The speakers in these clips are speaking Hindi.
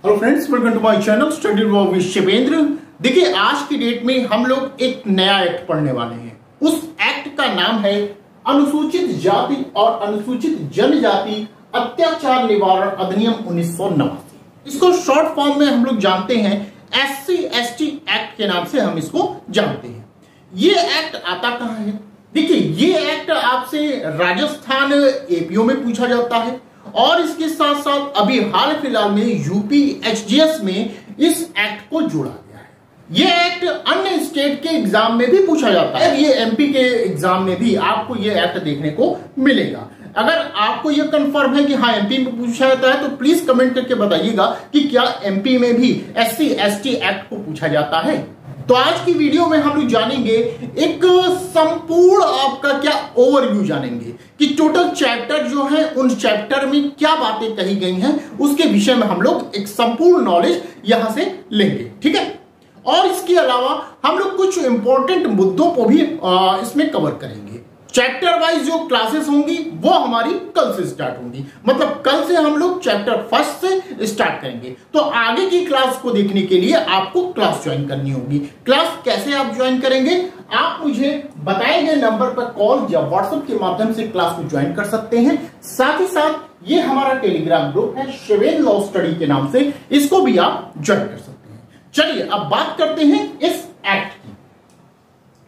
Hello friends, welcome to my channel study with Shivendra. देखिए, आज की डेट में हम लोग एक नया एक्ट पढ़ने वाले हैं। उस एक्ट का नाम है अनुसूचित जाति और अनुसूचित जनजाति अत्याचार निवारण अधिनियम 1989। इसको शॉर्ट फॉर्म में हम लोग जानते हैं SC/ST एक्ट के नाम से हम इसको जानते हैं। ये एक्ट आता कहां है? देखिए, ये एक्ट आपसे राजस्थान APO में पूछा जाता है और इसके साथ साथ अभी हाल फिलहाल में यूपी HGS में इस एक्ट को जोड़ा गया है। ये एक्ट अन्य स्टेट के एग्जाम में भी पूछा जाता है। ये MP के एग्जाम में भी आपको ये एक्ट देखने को मिलेगा। अगर आपको ये कंफर्म है कि हाँ MP में पूछा जाता है तो प्लीज कमेंट करके बताइएगा कि क्या MP में भी SC/ST एक्ट को पूछा जाता है। तो आज की वीडियो में हम लोग जानेंगे एक संपूर्ण आपका क्या ओवरव्यू जानेंगे कि टोटल चैप्टर जो है उन चैप्टर में क्या बातें कही गई हैं, उसके विषय में हम लोग एक संपूर्ण नॉलेज यहां से लेंगे। ठीक है, और इसके अलावा हम लोग कुछ इंपॉर्टेंट मुद्दों को भी इसमें कवर करेंगे। चैप्टर वाइज जो क्लासेस होंगी वो हमारी कल से स्टार्ट होंगी, मतलब कल से हम लोग चैप्टर फर्स्ट से स्टार्ट करेंगे। तो आगे की क्लास को देखने के लिए आपको क्लास ज्वाइन करनी होगी। क्लास कैसे आप ज्वाइन करेंगे? आप मुझे बताए गए नंबर पर कॉल या व्हाट्सएप के माध्यम से क्लास को ज्वाइन कर सकते हैं। साथ ही साथ ये हमारा टेलीग्राम ग्रुप है शिवेंद्र लॉ स्टडी के नाम से, इसको भी आप ज्वाइन कर सकते हैं। चलिए अब बात करते हैं इस एक्ट की।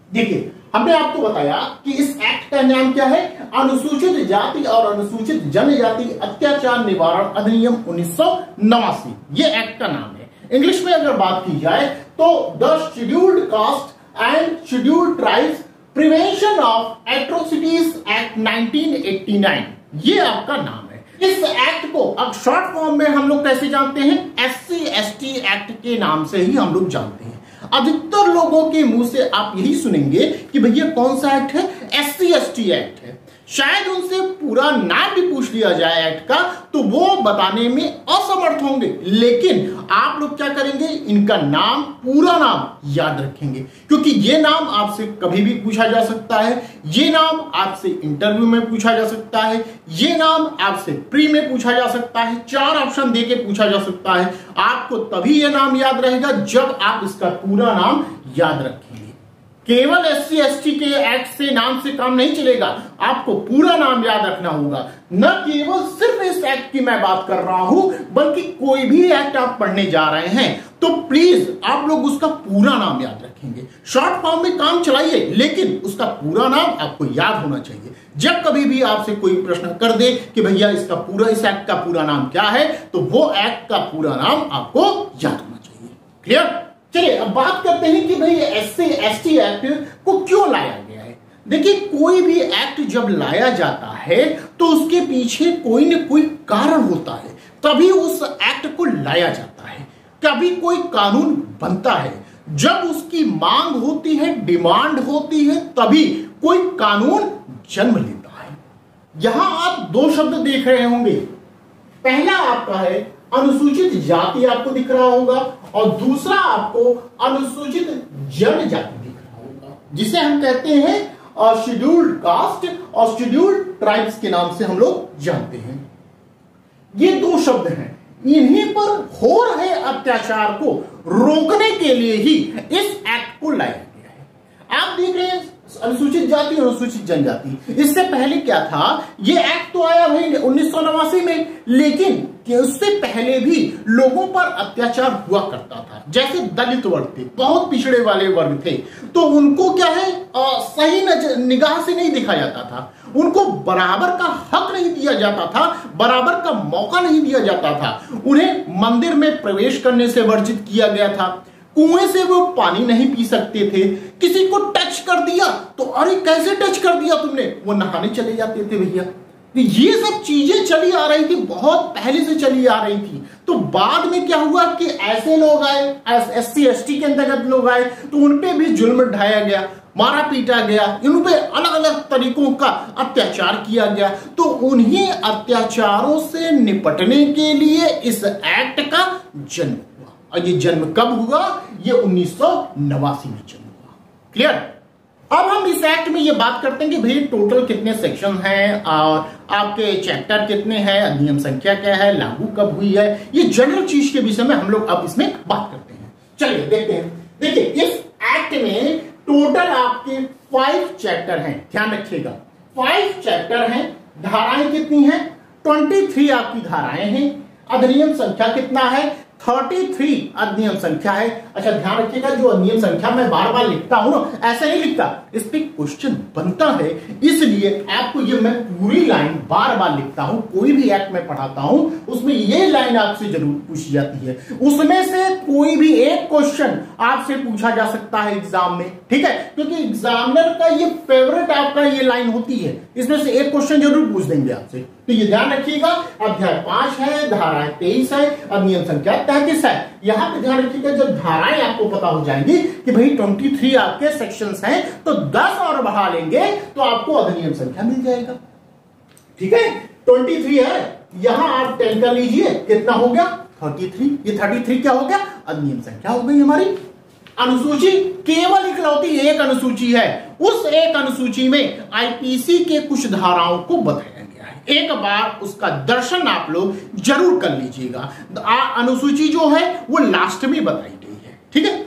देखिए, हमने आपको बताया कि इस एक्ट का नाम क्या है, अनुसूचित जाति और अनुसूचित जनजाति अत्याचार निवारण अधिनियम 1989। ये एक्ट का नाम है। इंग्लिश में अगर बात की जाए तो the scheduled caste and scheduled tribes prevention of atrocities act 1989, ये आपका नाम है। इस एक्ट को अब शॉर्ट फॉर्म में हम लोग कैसे जानते हैं? SC/ST एक्ट के नाम से ही हम लोग जानते हैं। अधिकतर लोगों के मुंह से आप यही सुनेंगे कि भैया कौन सा एक्ट है? SC/ST एक्ट है। शायद उनसे पूरा नाम भी पूछ लिया जाए एक्ट का तो वो बताने में असमर्थ होंगे, लेकिन आप लोग क्या करेंगे, इनका नाम, पूरा नाम याद रखेंगे, क्योंकि ये नाम आपसे कभी भी पूछा जा सकता है। ये नाम आपसे इंटरव्यू में पूछा जा सकता है। ये नाम आपसे प्री में पूछा जा सकता है। 4 ऑप्शन देके पूछा जा सकता है। आपको तभी ये नाम याद रहेगा जब आप इसका पूरा नाम याद रखेंगे। केवल SC/ST के एक्ट से, नाम से काम नहीं चलेगा, आपको पूरा नाम याद रखना होगा। न केवल सिर्फ इस एक्ट की मैं बात कर रहा हूं, बल्कि कोई भी एक्ट आप पढ़ने जा रहे हैं तो प्लीज आप लोग उसका पूरा नाम याद रखेंगे। शॉर्ट फॉर्म में काम चलाइए, लेकिन उसका पूरा नाम आपको याद होना चाहिए। जब कभी भी आपसे कोई प्रश्न कर दे कि भैया इसका पूरा, इस एक्ट का पूरा नाम क्या है, तो वो एक्ट का पूरा नाम आपको याद होना चाहिए। क्लियर? चलिए अब बात करते हैं कि भाई SC/ST एक्ट को क्यों लाया गया है। देखिए, कोई भी एक्ट जब लाया जाता है तो उसके पीछे कोई न कोई कारण होता है, तभी उस एक्ट को लाया जाता है। कभी कोई कानून बनता है, जब उसकी मांग होती है, डिमांड होती है, तभी कोई कानून जन्म लेता है। यहां आप 2 शब्द देख रहे होंगे। पहला आपका है अनुसूचित जाति, आपको दिख रहा होगा, और दूसरा आपको अनुसूचित जनजाति दिख रहा होगा, जिसे हम कहते हैं शेड्यूल्ड कास्ट और शेड्यूल्ड ट्राइब्स के नाम से हम लोग जानते हैं। ये 2 शब्द हैं। इन्हीं पर हो रहे अत्याचार को रोकने के लिए ही इस एक्ट को लाया गया है। आप देख रहे हैं अनुसूचित जाति और अनुसूचित जनजाति। इससे पहले क्या था? ये एक्ट तो आया भाई 1989 में, लेकिन उससे पहले भी लोगों पर अत्याचार हुआ करता था। जैसे दलित वर्ग थे, बहुत पिछड़े वाले वर्ग थे, तो उनको क्या है, सही निगाह से नहीं देखा जाता था। उनको बराबर का हक नहीं दिया जाता था, बराबर का मौका नहीं दिया जाता था। उन्हें मंदिर में प्रवेश करने से वर्जित किया गया था। कुएं से वो पानी नहीं पी सकते थे। किसी को टच कर दिया तो अरे कैसे टच कर दिया तुमने, वो नहाने चले जाते थे भैया। ये सब चीजें चली आ रही थी, बहुत पहले से चली आ रही थी। तो बाद में क्या हुआ कि ऐसे लोग आए, SC/ST के अंतर्गत लोग आए, तो उनपे भी जुल्म ढाया गया, मारा पीटा गया, इन पे अलग अलग तरीकों का अत्याचार किया गया। तो उन्हीं अत्याचारों से निपटने के लिए इस एक्ट का जन्म हुआ। और ये जन्म कब हुआ? ये 1989 में जन्म हुआ। क्लियर? अब हम इस एक्ट में ये बात करते हैं कि भाई टोटल कितने सेक्शन हैं और आपके चैप्टर कितने हैं, अधिनियम संख्या क्या है, लागू कब हुई है, ये जनरल चीज के विषय में हम लोग अब इसमें बात करते हैं। चलिए देखते हैं। देखिए इस एक्ट में टोटल आपके 5 चैप्टर हैं, ध्यान रखिएगा 5 चैप्टर हैं। धाराएं कितनी हैं? 23 आपकी धाराएं हैं। अधिनियम संख्या कितना है? 33 अधिनियम संख्या है। अच्छा ध्यान रखिएगा, जो अधिनियम संख्या मैं बार बार लिखता हूं ना, ऐसे नहीं लिखता, इस पे क्वेश्चन बनता है, इसलिए आपको ये मैं पूरी लाइन बार बार लिखता हूं। कोई भी एक्ट में पढ़ाता हूं उसमें ये लाइन आपसे जरूर पूछी जाती है, उसमें से कोई भी एक क्वेश्चन आपसे पूछा जा सकता है एग्जाम में, ठीक है, क्योंकि एग्जामिनर का ये फेवरेट आपका ये लाइन होती है, इसमें से एक क्वेश्चन जरूर पूछ देंगे आपसे, तो ये ध्यान रखिएगा। अध्याय 5 है, धाराएं 23 है, अधिनियम संख्या 33 है। यहां पे ध्यान रखिएगा, जब धाराएं आपको पता हो जाएंगी कि भाई 23 आपके सेक्शंस हैं, तो 10 और बढ़ा लेंगे तो आपको अधिनियम संख्या मिल जाएगा, ठीक है। 23 है, यहां आप 10 कर लीजिए, कितना हो गया? 33। ये 33 क्या हो गया? अधिनियम संख्या हो गई हमारी। अनुसूची केवल इकलौती एक अनुसूची है, उस एक अनुसूची में आईपीसी के कुछ धाराओं को बताया गया है। एक बार उसका दर्शन आप लोग जरूर कर लीजिएगा। अनुसूची जो है वो लास्ट में बताई गई है, ठीक है।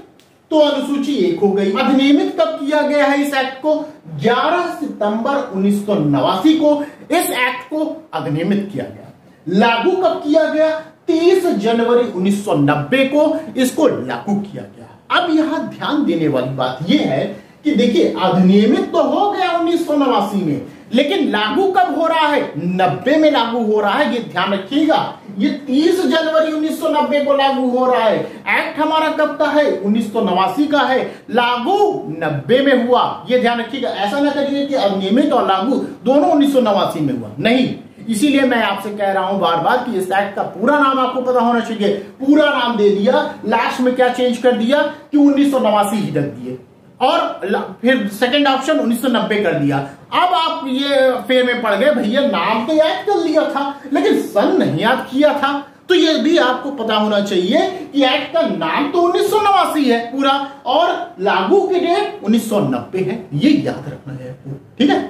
तो अनुसूची 1 हो गई। अधिनियमित कब किया गया है इस एक्ट को? 11 सितंबर 1989 को इस एक्ट को अधिनियमित किया गया। लागू कब किया गया? 30 जनवरी 1990 को इसको लागू किया गया। अब यहां ध्यान देने वाली बात यह है कि देखिए अधिनियमित तो हो गया 1989 में, लेकिन लागू कब हो रहा है? 90 में लागू हो रहा है, ये ध्यान रखिएगा। ये 30 जनवरी 1990 को लागू हो रहा है। एक्ट हमारा कब का है? 1989 का है, लागू 90 में हुआ, ये ध्यान रखिएगा। ऐसा ना करिए कि अधिनियमित और लागू दोनों 1989 में हुआ, नहीं। इसीलिए मैं आपसे कह रहा हूं बार बार कि इस एक्ट का पूरा नाम आपको पता होना चाहिए। पूरा नाम दे दिया, लास्ट में क्या चेंज कर दिया कि 1989 ही रख दिए, और फिर सेकंड ऑप्शन 1990 कर दिया। अब आप ये फेर में पड़ गए, भैया नाम तो याद कर लिया था लेकिन सन नहीं याद किया था। तो ये भी आपको पता होना चाहिए कि एक्ट का नाम तो 1989 है पूरा, और लागू की डेट 1990 है, ये याद रखना है आपको, ठीक है।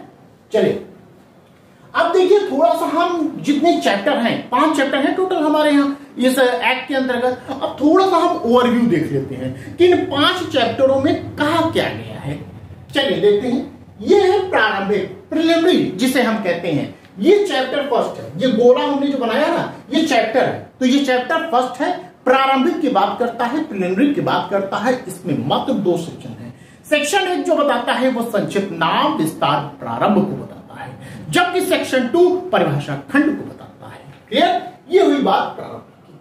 चलिए अब देखिए थोड़ा सा हम जितने चैप्टर हैं, 5 चैप्टर हैं टोटल हमारे यहाँ इस एक्ट के अंतर्गत, अब थोड़ा सा हम ओवरव्यू देख लेते हैं कि इन 5 चैप्टरों में कहा क्या गया है। चलिए देखते हैं। ये है प्रारंभिक, प्रिलिमिनरी जिसे हम कहते हैं, ये चैप्टर फर्स्ट है। ये गोला हमने जो बनाया ना, ये चैप्टर है, तो ये चैप्टर फर्स्ट है। प्रारंभिक की बात करता है, प्रिलिमिनरी की बात करता है। इसमें मात्र 2 सेक्शन है। सेक्शन 1 जो बताता है वो संक्षिप्त नाम विस्तार प्रारंभ को बताता है, जबकि सेक्शन 2 परिभाषा खंड को बताता है। क्लियर? ये हुई बात प्रारंभ की।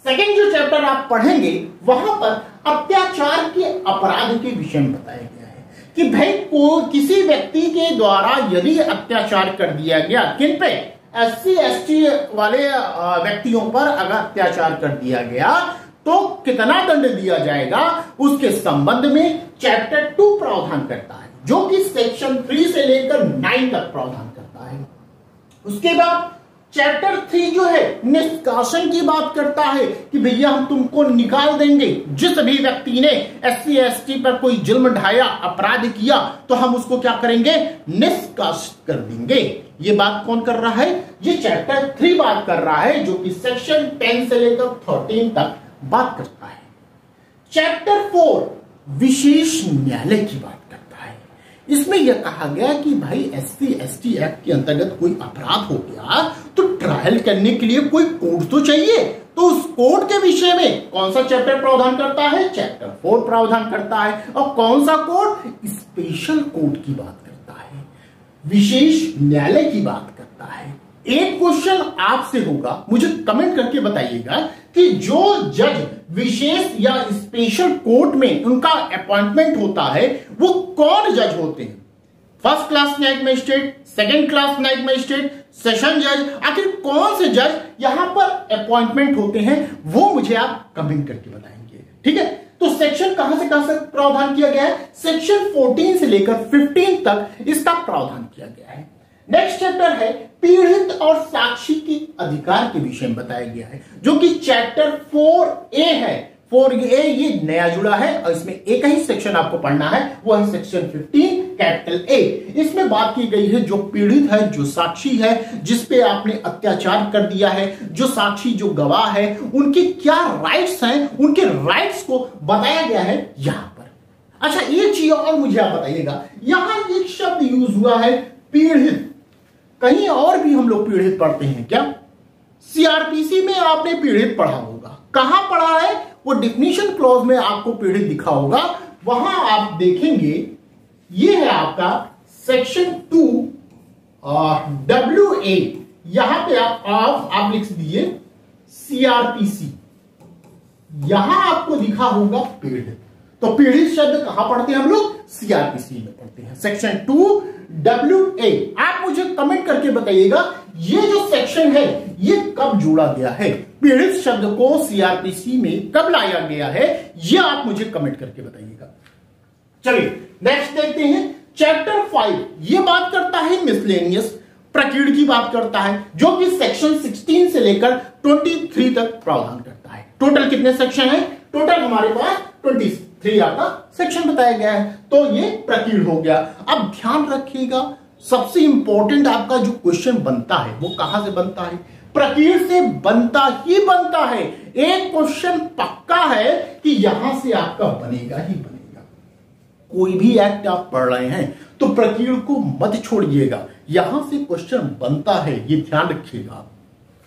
सेकंड जो चैप्टर आप पढ़ेंगे वहां पर अत्याचार के अपराध के विषय में बताया गया है कि भाई को किसी व्यक्ति के द्वारा यदि अत्याचार कर दिया गया, किन पे? SC ST वाले व्यक्तियों पर अगर अत्याचार कर दिया गया तो कितना दंड दिया जाएगा, उसके संबंध में चैप्टर 2 प्रावधान करता है, जो कि सेक्शन 3 से लेकर 9 तक प्रावधान करता है। उसके बाद चैप्टर 3 जो है निष्कासन की बात करता है कि भैया हम तुमको निकाल देंगे, जिस भी व्यक्ति ने SC ST पर कोई जुल्म ढाया, अपराध किया, तो हम उसको क्या करेंगे? निष्कासित कर देंगे। ये बात कौन कर रहा है? ये चैप्टर 3 बात कर रहा है, जो कि सेक्शन 10 से लेकर 13 तक बात करता है। चैप्टर 4 विशेष न्यायालय की बात करता है। इसमें यह कहा गया कि भाई SC ST एक्ट के अंतर्गत कोई अपराध हो गया तो ट्रायल करने के लिए कोई कोर्ट तो चाहिए, तो उस कोर्ट के विषय में कौन सा चैप्टर प्रावधान करता है? चैप्टर 4 प्रावधान करता है। और कौन सा कोर्ट? स्पेशल कोर्ट की बात करता है, विशेष न्यायालय की बात करता है। एक क्वेश्चन आपसे होगा, मुझे कमेंट करके बताइएगा कि जो जज विशेष या स्पेशल कोर्ट में उनका अपॉइंटमेंट होता है वो कौन जज होते हैं? फर्स्ट क्लास न्यायिक मजिस्ट्रेट, सेकंड क्लास न्यायिक मजिस्ट्रेट, सेशन जज, आखिर कौन से जज यहां पर अपॉइंटमेंट होते हैं वो मुझे आप कमेंट करके बताएंगे, ठीक है। तो सेक्शन कहां से कहां तक प्रावधान किया गया है? सेक्शन 14 से लेकर 15 तक इसका प्रावधान किया गया है। नेक्स्ट चैप्टर है पीड़ित और साक्षी की अधिकार के विषय में बताया गया है, जो कि चैप्टर 4A है। 4A ये नया जुड़ा है और इसमें एक ही सेक्शन आपको पढ़ना है, वो है सेक्शन 15 कैपिटल ए। इसमें बात की गई है जो पीड़ित है, जो साक्षी है, जिसपे आपने अत्याचार कर दिया है, जो साक्षी, जो गवाह है, उनके क्या राइट्स हैं, उनके राइट्स को बताया गया है यहां पर। अच्छा, एक चीज और मुझे आप बताइएगा, यहां एक शब्द यूज हुआ है पीड़ित। कहीं और भी हम लोग पीड़ित पढ़ते हैं क्या? सीआरपीसी में आपने पीड़ित पढ़ा होगा। कहां पढ़ा है? वो डिफिनीशन क्लॉज में आपको पीड़ित दिखा होगा, वहां आप देखेंगे ये है आपका सेक्शन 2 WA। यहां पे आप लिख दिए सीआरपीसी, यहां आपको दिखा होगा पीड़ित। तो पीड़ित शब्द कहां पढ़ते हैं हम लोग? सीआरपीसी में पढ़ते हैं, सेक्शन 2 WA। आप मुझे कमेंट करके बताइएगा ये जो सेक्शन है ये कब जोड़ा गया है, पीड़ित शब्द को सीआरपीसी में कब लाया गया है, ये आप मुझे कमेंट करके बताइएगा। चलिए नेक्स्ट देखते हैं चैप्टर 5। ये बात करता है मिसलेनियस, प्रकीर्ण की बात करता है, जो कि सेक्शन 16 से लेकर 23 तक प्रावधान करता है। टोटल कितने सेक्शन है? टोटल हमारे पास 23 आपका सेक्शन बताया गया है। तो ये प्रकीर्ण हो गया। अब ध्यान रखिएगा, सबसे इंपॉर्टेंट आपका जो क्वेश्चन बनता है वो कहां से बनता है? प्रकीर्ण से बनता ही बनता है। एक क्वेश्चन पक्का है कि यहां से आपका बनेगा ही बनेगा। कोई भी एक्ट आप पढ़ रहे हैं तो प्रकीर्ण को मत छोड़िएगा, यहां से क्वेश्चन बनता है, ये ध्यान रखिएगा।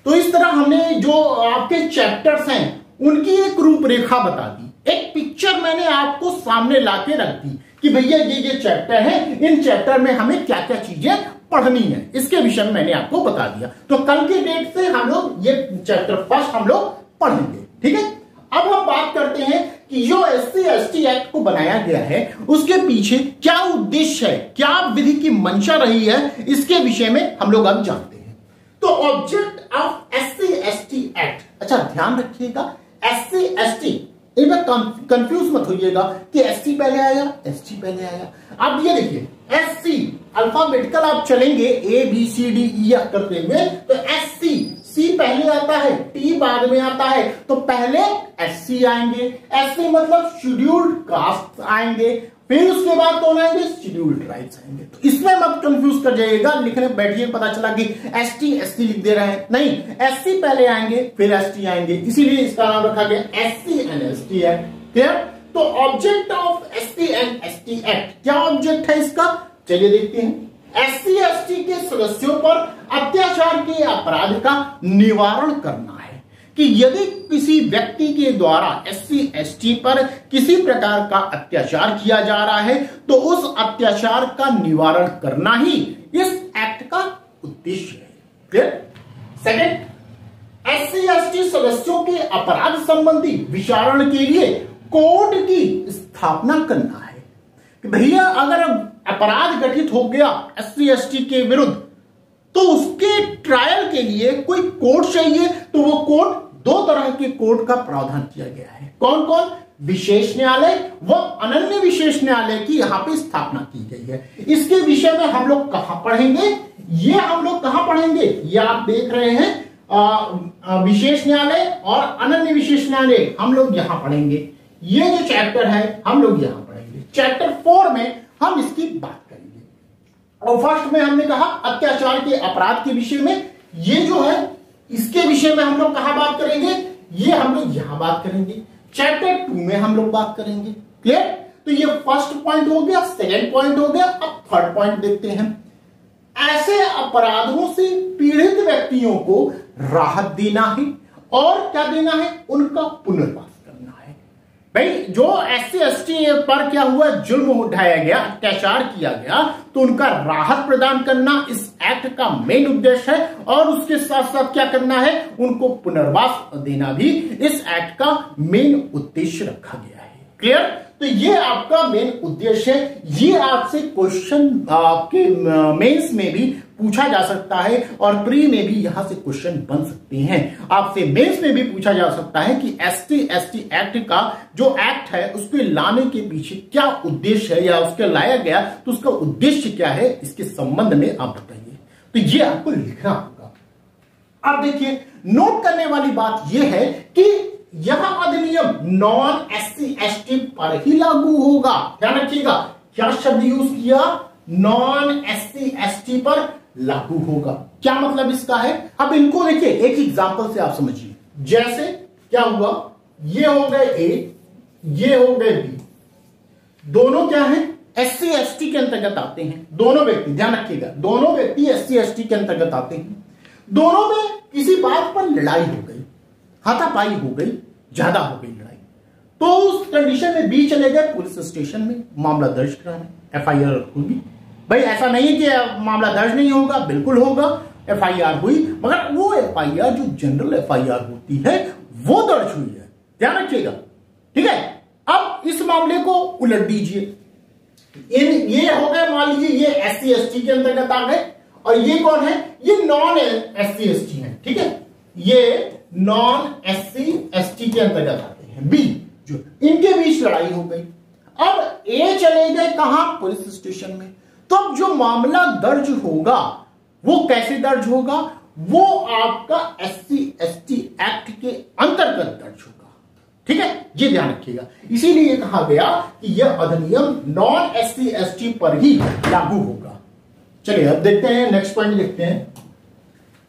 तो इस तरह हमने जो आपके चैप्टर्स हैं उनकी एक रूपरेखा बता दी, एक पिक्चर मैंने आपको सामने लाके रख दी कि भैया ये चैप्टर है, इन चैप्टर में हमें क्या क्या चीजें पढ़नी है, इसके विषय में मैंने आपको बता दिया। तो कल के डेट से हम लोग ये चैप्टर फर्स्ट हम लोग पढ़ेंगे, ठीक है। अब हम बात करते हैं कि जो SC/ST एक्ट को बनाया गया है उसके पीछे क्या उद्देश्य है, क्या विधि की मंशा रही है, इसके विषय में हम लोग अब जानते हैं। तो ऑब्जेक्ट ऑफ SC/ST एक्ट, अच्छा ध्यान रखिएगा, SC/ST इनमें कंफ्यूज मत होइएगा कि SC पहले आया, ST पहले आया। अब ये देखिए SC अल्फाबेटिकल आप चलेंगे ABCDE करते हुए, तो C पहले आता है, T बाद में आता है, तो पहले SC आएंगे। SC मतलब शेड्यूल्ड कास्ट आएंगे, फिर उसके बाद कौन आएंगे? शेड्यूल्ड ट्राइब्स आएंगे। तो इसमें मत कंफ्यूज कर जाइएगा, लिखने बैठिए पता चला कि ST लिख दे रहे हैं, नहीं, SC पहले आएंगे फिर ST आएंगे, इसीलिए इसका नाम रखा गया SC/ST एक्ट। क्लियर? तो ऑब्जेक्ट ऑफ SC/ST एक्ट, क्या ऑब्जेक्ट है इसका? चलिए देखते हैं। SC/ST के सदस्यों पर अत्याचार के अपराध का निवारण करना है कि यदि किसी व्यक्ति के द्वारा SC/ST पर किसी प्रकार का अत्याचार किया जा रहा है तो उस अत्याचार का निवारण करना ही इस एक्ट का उद्देश्य है। क्लियर? सेकंड, SC/ST सदस्यों के अपराध संबंधी विचारण के लिए कोर्ट की स्थापना करना है कि भैया अगर अपराध गठित हो गया SC/ST के विरुद्ध तो उसके ट्रायल के लिए कोई कोर्ट चाहिए, तो वो कोर्ट, दो तरह के कोर्ट का प्रावधान किया गया है। कौन कौन? विशेष न्यायालय व अनन्य विशेष न्यायालय की यहां पे स्थापना की गई है। इसके विषय में हम लोग कहां पढ़ेंगे? ये हम लोग कहां पढ़ेंगे? ये आप देख रहे हैं विशेष न्यायालय और अनन्य विशेष न्यायालय, हम लोग यहां पढ़ेंगे। ये जो चैप्टर है हम लोग यहां पढ़ेंगे। चैप्टर 4 में हम इसकी बात करेंगे। और फर्स्ट में हमने कहा अत्याचार के अपराध के विषय में, ये जो है इसके विषय में हम लोग कहां बात करेंगे? ये हम लोग यहां बात करेंगे। चैप्टर 2 में हम लोग बात करेंगे। क्लियर? तो ये फर्स्ट पॉइंट हो गया, सेकंड पॉइंट हो गया। अब थर्ड पॉइंट देखते हैं। ऐसे अपराधों से पीड़ित व्यक्तियों को राहत देना है और क्या देना है? उनका पुनर्वास करना है। भाई जो SC/ST पर क्या हुआ? जुल्म उठाया गया, अत्याचार किया गया, तो उनका राहत प्रदान करना इस एक्ट का मेन उद्देश्य है। और उसके साथ साथ क्या करना है? उनको पुनर्वास देना भी इस एक्ट का मेन उद्देश्य रखा गया है। क्लियर? तो ये आपका मेन उद्देश्य है। ये आपसे क्वेश्चन आपके मेंस में भी पूछा जा सकता है और प्री में भी यहां से क्वेश्चन बन सकते हैं। आपसे मेंस में भी पूछा जा सकता है कि SC/ST एक्ट का जो एक्ट है उसके लाने के पीछे क्या उद्देश्य है, या उसके लाया गया तो उसका उद्देश्य क्या है, इसके संबंध में आप बताइए। तो ये आपको लिखना होगा। अब देखिए, नोट करने वाली बात यह है कि यह अधिनियम नॉन SC/ST पर ही लागू होगा। ध्यान रखिएगा, क्या शब्द यूज किया? नॉन एससी एसटी पर लागू होगा। क्या मतलब इसका है? अब इनको देखिए एक एग्जांपल से आप समझिए। जैसे क्या हुआ, ये हो गए ए, ये हो गए बी, दोनों क्या है? एससी एसटी के अंतर्गत आते हैं। दोनों व्यक्ति, ध्यान रखिएगा, दोनों व्यक्ति एससी एसटी के अंतर्गत आते हैं। दोनों में किसी बात पर लड़ाई हो गई, हाथापाई हो गई, ज्यादा हो गई लड़ाई, तो उस कंडीशन में बी चले गए पुलिस स्टेशन में मामला दर्ज कराने, एफआईआर होगी। भाई ऐसा नहीं है कि मामला दर्ज नहीं होगा, बिल्कुल होगा, एफआईआर हुई, मगर वो एफआईआर जो जनरल एफआईआर होती है वो दर्ज हुई है, ध्यान रखिएगा, ठीक है। अब इस मामले को उलट दीजिए, ये हो गए, मान लीजिए ये एससी एसटी के अंतर्गत आ गए, और ये कौन है? ये नॉन एससी एसटी है, ठीक है, ये नॉन एससी एसटी के अंतर्गत आते हैं, बी, जो इनके बीच लड़ाई हो गई। अब ए चले गए कहां? पुलिस स्टेशन में। तो अब जो मामला दर्ज होगा वो कैसे दर्ज होगा? वो आपका एससी एसटी एक्ट के अंतर्गत दर्ज होगा, ठीक है, ये ध्यान रखिएगा। इसीलिए कहा गया कि यह अधिनियम नॉन एससी एसटी पर ही लागू होगा। चलिए अब देखते हैं, नेक्स्ट पॉइंट देखते हैं।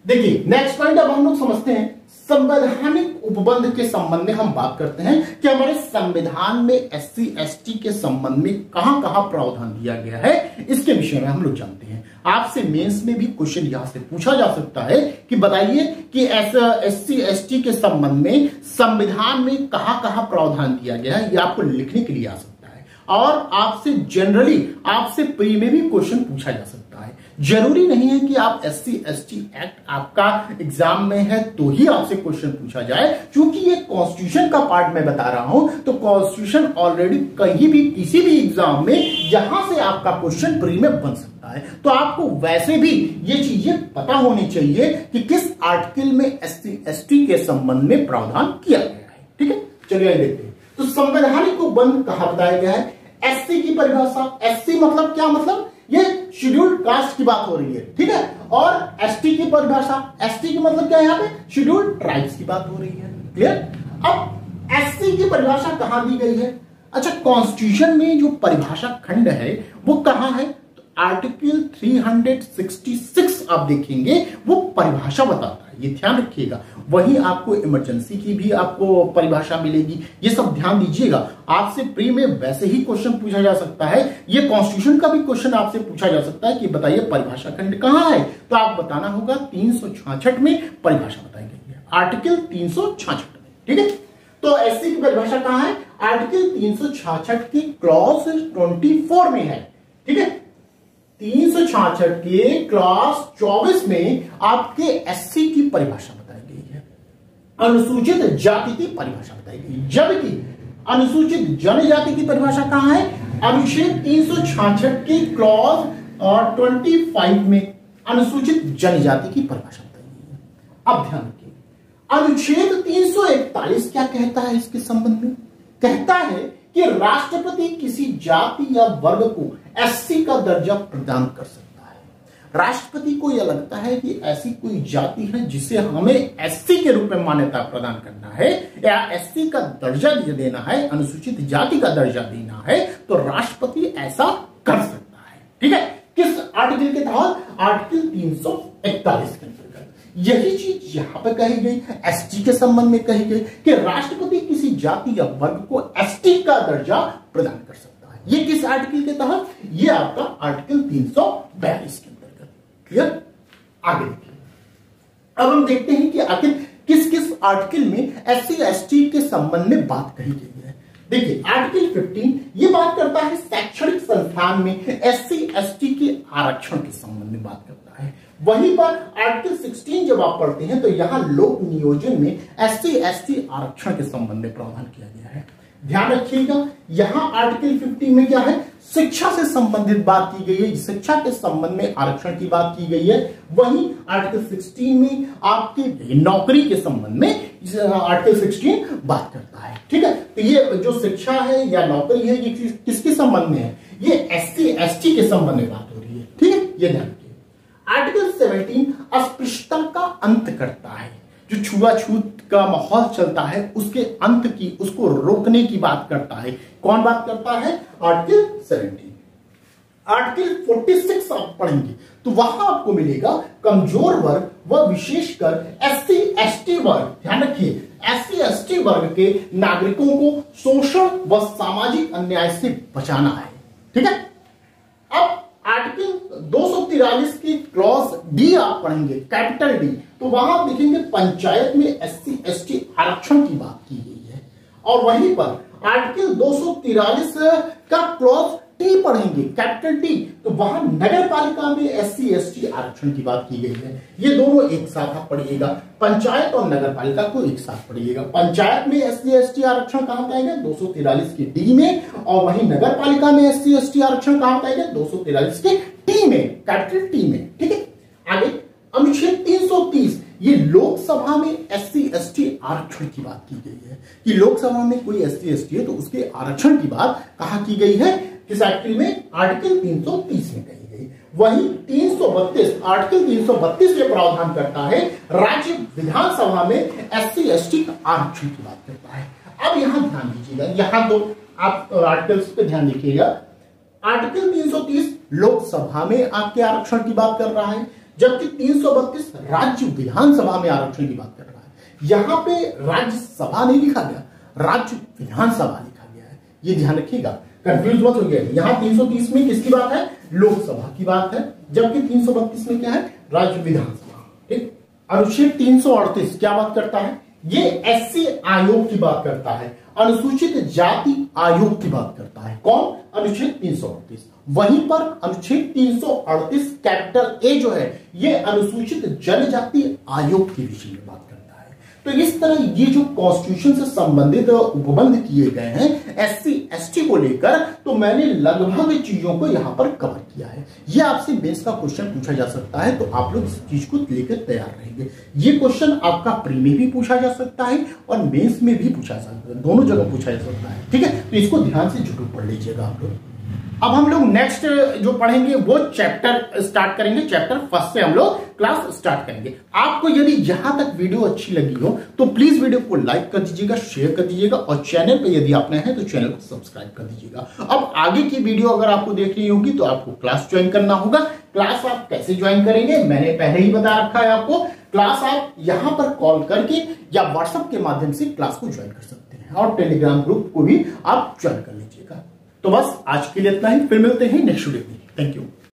देखिए नेक्स्ट पॉइंट अब हम लोग समझते हैं संवैधानिक उपबंध के संबंध में हम बात करते हैं कि हमारे संविधान में एससी एसटी के संबंध में कहां कहां प्रावधान दिया गया है, इसके विषय में हम लोग जानते हैं। आपसे मेंस में भी क्वेश्चन यहां से पूछा जा सकता है कि बताइए कि ऐसा एससी एसटी के संबंध में संविधान में कहां कहां प्रावधान दिया गया है, ये आपको लिखने के लिए आ सकता है। और आपसे जनरली आपसे प्री में भी क्वेश्चन पूछा जा सकता है। जरूरी नहीं है कि आप एससी एसटी एक्ट आपका एग्जाम में है तो ही आपसे क्वेश्चन पूछा जाए, क्योंकि ये कॉन्स्टिट्यूशन का पार्ट मैं बता रहा हूं, तो कॉन्स्टिट्यूशन ऑलरेडी कहीं भी किसी भी एग्जाम में यहां से आपका क्वेश्चन प्री में बन सकता है। तो आपको वैसे भी ये चीजें पता होनी चाहिए कि किस आर्टिकल में एससी एसटी के संबंध में प्रावधान किया गया है, ठीक है। चलिए देखते हैं। तो संवैधानिक उपबंध कहां बताया गया है? एससी की परिभाषा, एससी मतलब क्या? मतलब ये शेड्यूल्ड कास्ट की बात हो रही है, ठीक है। और एसटी की परिभाषा, एसटी की मतलब क्या है? यहाँ पे शेड्यूल्ड ट्राइब्स की बात हो रही है, क्लियर। अब एससी की परिभाषा कहां दी गई है? अच्छा, कॉन्स्टिट्यूशन में जो परिभाषा खंड है वो कहां है? तो आर्टिकल 366 आप देखेंगे वो परिभाषा बताता है, ये ध्यान रखिएगा। वहीं आपको इमरजेंसी की भी आपको परिभाषा मिलेगी, ये सब ध्यान दीजिएगा। आपसे प्री में वैसे ही क्वेश्चन पूछा जा सकता है, ये कॉन्स्टिट्यूशन का भी क्वेश्चन आपसे पूछा जा सकता है कि बताइए परिभाषा खंड कहां है, तो आप बताना होगा 366 में परिभाषा बताई गई है, आर्टिकल 366 में, ठीक है। तो एससी की परिभाषा कहां है? आर्टिकल 366 की क्लॉज 24 में है, ठीक है। 366 के क्लॉज 24 में आपके एससी की परिभाषा बताई गई है, अनुसूचित जाति की परिभाषा बताई गई, जबकि अनुसूचित जनजाति की परिभाषा कहां है? अनुच्छेद 366 के क्लॉज 25 में अनुसूचित जनजाति की परिभाषा बताई गई है। अब ध्यान रखिए, अनुच्छेद 341 क्या कहता है इसके संबंध में? कहता है कि राष्ट्रपति किसी जाति या वर्ग को एससी का दर्जा प्रदान कर सकता है। राष्ट्रपति को यह लगता है कि ऐसी कोई जाति है जिसे हमें एससी के रूप में मान्यता प्रदान करना है या एससी का दर्जा देना है, अनुसूचित जाति का दर्जा देना है, तो राष्ट्रपति ऐसा कर सकता है, ठीक है। किस आर्टिकल के तहत? आर्टिकल 341 के अंतर्गत। यही चीज यहां पर कही गई, एसटी के संबंध में कही गई कि राष्ट्रपति किसी जाति या वर्ग को एसटी का दर्जा प्रदान कर सकता है। ये किस आर्टिकल के तहत? ये आपका आर्टिकल 342 के अंतर्गत, क्लियर। आगे देखिए, अब हम देखते हैं कि आखिर किस किस आर्टिकल में एससी एसटी के संबंध में बात कही गई है। देखिए आर्टिकल 15 ये बात करता है शैक्षणिक संस्थान में एससी एसटी के आरक्षण के संबंध में बात करता है। वहीं पर आर्टिकल 16 जब आप पढ़ते हैं तो यहां लोक नियोजन में एससी एसटी आरक्षण के संबंध में प्रावधान किया गया है। ध्यान रखिएगा, यहां आर्टिकल 15 में क्या है? शिक्षा से संबंधित बात की गई है, शिक्षा के संबंध में आरक्षण की बात की गई है। वहीं आर्टिकल 16 में आपकी नौकरी के संबंध में आर्टिकल 16 बात करता है, ठीक है। तो ये जो शिक्षा है या नौकरी है ये किसके संबंध में है? ये एससी एसटी के संबंध में बात हो रही है, ठीक है, ये ध्यान रखिए। आर्टिकल 17 अस्पृश्यता का अंत करता है, जो छुआछूत का माहौल चलता है उसके अंत की, उसको रोकने की बात करता है। कौन बात करता है? आर्टिकल 17, आर्टिकल 46 आप पढ़ेंगे तो वहां आपको मिलेगा कमजोर वर्ग व विशेषकर एससी एसटी वर्ग, ध्यान रखिए एससी एसटी वर्ग के नागरिकों को शोषण व सामाजिक अन्याय से बचाना है। ठीक है, अब आर्टिकल 243 की क्लॉज डी आप पढ़ेंगे, कैपिटल डी, तो वहां आप देखेंगे पंचायत में एससी एसटी आरक्षण की बात की गई है। और वहीं पर आर्टिकल 243 का क्लॉज टी पढ़ेंगे, कैपिटल टी, तो वहां नगर पालिका में एससी एसटी आरक्षण की बात की गई है। ये दोनों एक साथ आप पढ़िएगा, पंचायत और नगर पालिका को एक साथ पढ़िएगा। पंचायत में एससी एसटी आरक्षण कहां पाएगा, 243 के डी में, और वहीं नगर पालिका में एससी एसटी आरक्षण कहां पाएगा, 243 के टी में, कैपिटल टी में। ठीक है, आगे अनुच्छेद 330, ये लोकसभा में एससी एसटी आरक्षण की बात की गई है कि लोकसभा में कोई एससी एसटी है तो उसके आरक्षण की बात कहां की गई है, किस आर्टिकल में, आर्टिकल 330 में कही गई। वहीं 332, आर्टिकल 332 ये प्रावधान करता है राज्य विधानसभा में एससी एसटी आरक्षण की बात करता है। अब यहां ध्यान दीजिएगा, यहां तो आप आर्टिकल्स पे ध्यान देखिएगा। आर्टिकल 330 लोकसभा में आपके आरक्षण की बात कर रहा है, जबकि 332 राज्य विधानसभा में आरक्षण की बात कर रहा है। यहां पे राज्यसभा नहीं लिखा गया, राज्य विधानसभा लिखा गया है, ये ध्यान रखिएगा, कंफ्यूज मत होइए। यहां 330 में किसकी बात है, लोकसभा की बात है, जबकि 332 में क्या है, राज्य विधानसभा। ठीक, अनुच्छेद 338 क्या बात करता है, ये एससी आयोग की बात करता है, अनुसूचित जाति आयोग की बात करता है। कौन, अनुच्छेद 338। वहीं पर अनुच्छेद 338 कैपिटल ए जो है ये अनुसूचित जनजाति आयोग के विषय में बात करता है। तो इस तरह ये जो कॉन्स्टिट्यूशन से संबंधित उपबंध किए गए हैं एससी एसटी को लेकर, तो मैंने लगभग चीजों को यहां पर कवर किया है। ये आपसे बेस का क्वेश्चन पूछा जा सकता है, तो आप लोग इस चीज को लेकर तैयार रहेंगे। ये क्वेश्चन आपका प्री में भी पूछा जा सकता है और मेंस में भी पूछा जा सकता है, दोनों जगह पूछा जा सकता है। ठीक है, तो इसको ध्यान से जरूर पढ़ लीजिएगा आप लोग। अब हम लोग नेक्स्ट जो पढ़ेंगे वो चैप्टर स्टार्ट करेंगे, चैप्टर फर्स्ट से हम लोग क्लास स्टार्ट करेंगे। आपको यदि यहां तक वीडियो अच्छी लगी हो तो प्लीज वीडियो को लाइक कर दीजिएगा, शेयर कर दीजिएगा, और चैनल पे यदि आप नए हैं तो चैनल को सब्सक्राइब कर दीजिएगा। अब आगे की वीडियो अगर आपको देखनी होगी तो आपको क्लास ज्वाइन करना होगा। क्लास आप कैसे ज्वाइन करेंगे मैंने पहले ही बता रखा है आपको। क्लास आप यहां पर कॉल करके या व्हाट्सएप के माध्यम से क्लास को ज्वाइन कर सकते हैं, और टेलीग्राम ग्रुप को भी आप ज्वाइन कर लीजिएगा। तो बस आज के लिए इतना ही, फिर मिलते हैं नेक्स्ट वीडियो में। Thank you.